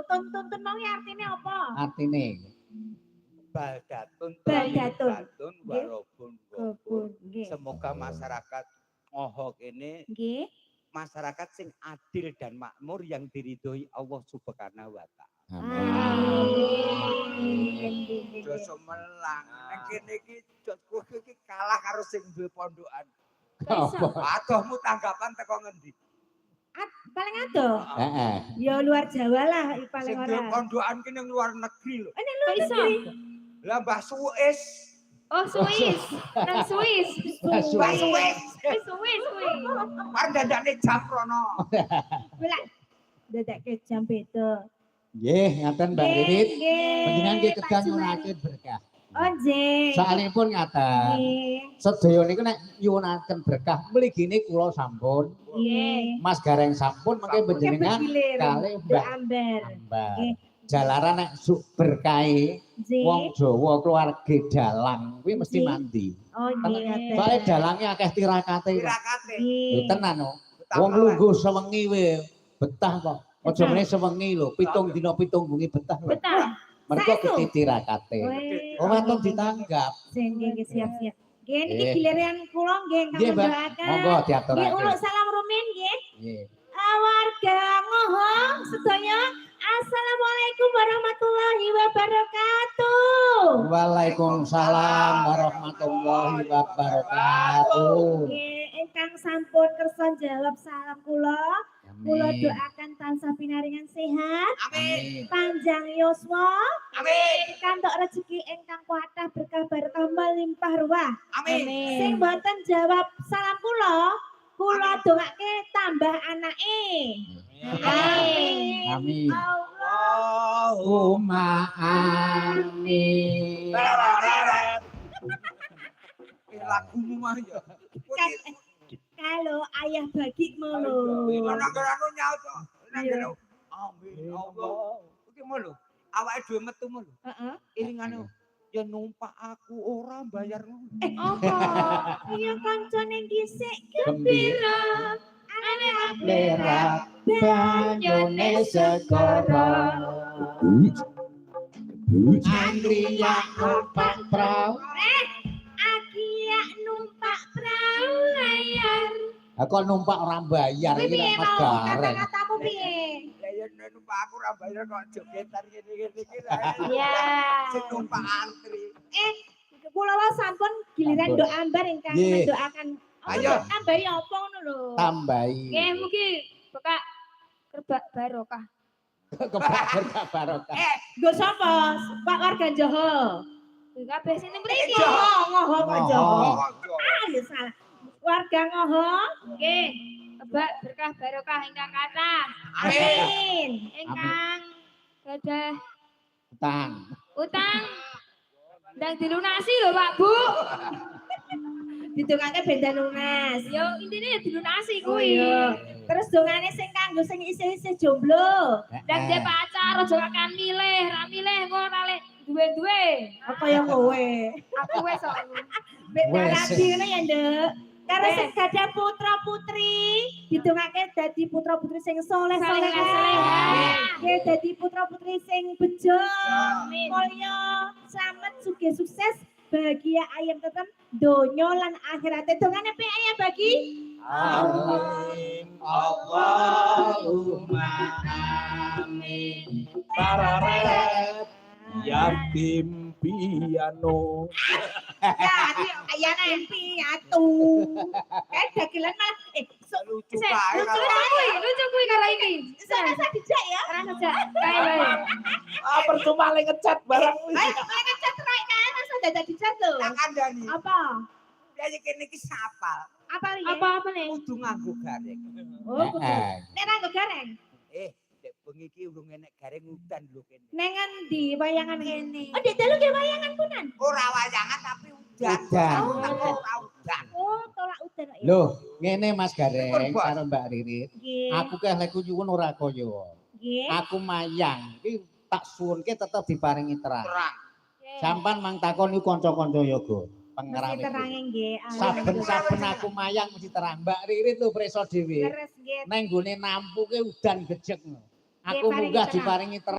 tuntun mau artine apa? Artine Baldatun Baldatun. warobun Gobun. Nggih. semoga masyarakat Ngahok ini Nggih. masyarakat sing adil dan makmur yang diridhoi Allah Subhanahu wa taala. Amin. Aja semelang. Nek kene iki kowe iki kalah karo sing duwe pondokan. Adohmu tanggapan teko ngendi? Paling adoh. Heeh. Ya luar Jawa lah paling Sing duwe ora. pondokan ki ning luar negeri lho. Ini luar negeri. Lah Mbah Suis. Oh, Swiss. Nang Swiss. Mbah Suis. Swiss kuwi. Kan dandane jam rono. Belak. Dadak jam beda. Nggih, ngaten Mbak Ririt. Nggih. Panjenengan nggih Pak kedah Jumadi. nyuwunaken berkah. Oh, nggih. Soalipun ngaten. Nggih. Sedaya niku nek nyuwunaken berkah mligine kula sampun, Nggih. Mas Gareng sampun mengke panjenengan kalih Mbak Amber. Ambar. Nggih. Jalaran nek suk berkahe Nggih. wong Jawa keluarga dalang kuwi mesti Nggih. mandi. Oh, nggih. Soale dalange akeh tirakate. Tirakate. Lho Nggih. tenan kok. Wong lungguh sewengi wae betah kok. Aja meneh sewengi lho, 7 dina 7 bengi betah lho. Betah. Mergo Saestu. ketitirakate. Weh. Oh, waton ditanggap. Sing nggih siap-siap. Nggih niki Nggih. giliran kula nggih ingkang Nggih, Mbak. mendoaken. Monggo Nggih diaturake. uluk salam rumin nggih. Nggih. Warga Ngohong sedaya Assalamualaikum warahmatullahi wabarakatuh. Waalaikumsalam warahmatullahi wabarakatuh. Nggih ingkang sampun kersa jawab salam kula. Kula Amin. doakan tansah pinaringan sehat, Amin. panjang yuswa, Amin. kantuk rezeki ingkang kuatah berkah barokah melimpah ruah. Amin. Sing boten jawab salam kula dongake tambah anake. Amin. Amin. Allah. Allahumma amin. Lagumu mah ya. Kalau ayah bagi ngono. Ana anu nyaut kok. Amin Allah. Iki mau lho. Awake dhewe metu mau lho. Heeh. Ilingane ya numpak aku ora bayar ngono. Apa? Iya kancane gisik Gembira ane berak banyune segara. Andria numpak perahu. Aki ya numpak perahu layar. Lah kok numpak ora bayar iki Piye Mas mau Gareng. kata-katamu piye? Lah ya numpak aku ora bayar kok jogetan ngene-ngene iki lah. Ya. Sing numpak antri. Kula wae sampun giliran Sampun. doa ambar ingkang Nggih. mendoakan. Ayo. Ambari apa ngono lho. Tambahi. Nggih mugi bekak kerbak barokah. Kebak berkah barokah. Nggo sapa? Pak warga Joho. Kabeh sing ning mriki. Ngoho kok Joho. Oh. Ah ya salah. Warga Ngoho. Nggih. Kebak berkah barokah ingkang kathah. Amin. Ingkang gadah Utang. utang ndang dilunasi lho Pak Bu. Ditungake beda lunas. Yo intine ya dilunasi Oh kuwi. iya. Terus dongane sing kanggo sing isih-isih jomblo. Ndang dhe pacar aja kakan milih, ra milih engko ora lek duwe-duwe. Apa yang kowe? Aku wis kok. Beda Wes. rabi ngono ya, Nduk. Karo Wes. sing gadah putra-putri, ditungake dadi putra-putri sing saleh-saleh. Saleh-saleh. Nggih dadi putra-putri sing bejo, Amin. mulya, slamet, sugih sukses, bahagia ayam tetem donya lan akhirate. Dongane piye ayam bagi? Amin. Allahumma amin. Pararet. Yatim piano. Ya, ayane piatu. Dagelan malah Lucu Sik, bae. lucu kuwi karo iki. Rasa dijak ya. Ora saja. Kae wae. Ah percuma le ngecat barang wis. Ayo, ngecat rai kan rasa dadak dijak lho. Tak kandhani. Apa? Ya kene iki sapal. Apa ya? Apa nih? Kudu nganggo gareng. Oh, kudu. Heeh. Nek nganggo gareng. Dek bengi iki urung enek gareng udan lho kene. Neng endi wayangan kene? Oh, dalu ge wayangan punan. Ora wayangan tapi udan. Udan. Aku teko ora udan. Oh, tolak udan kok ya. Loh, ngene Mas Gareng Kurban. karo Mbak Ririt. Nggih. Aku keh lek nyuwun ora kaya. Nggih. Aku mayang iki tak suwunke tetep diparingi terang. Terang. Sampan mang takon iku kanca-kanca yoga. Pengerang Mesti terange nggih. Saben-saben aku mayang mesti terang. Mbak Ririt lho preso dhewe. Leres nggih. Neng gone nampuke udan gejek. Aku Diparingi munggah terang. diparingi terang.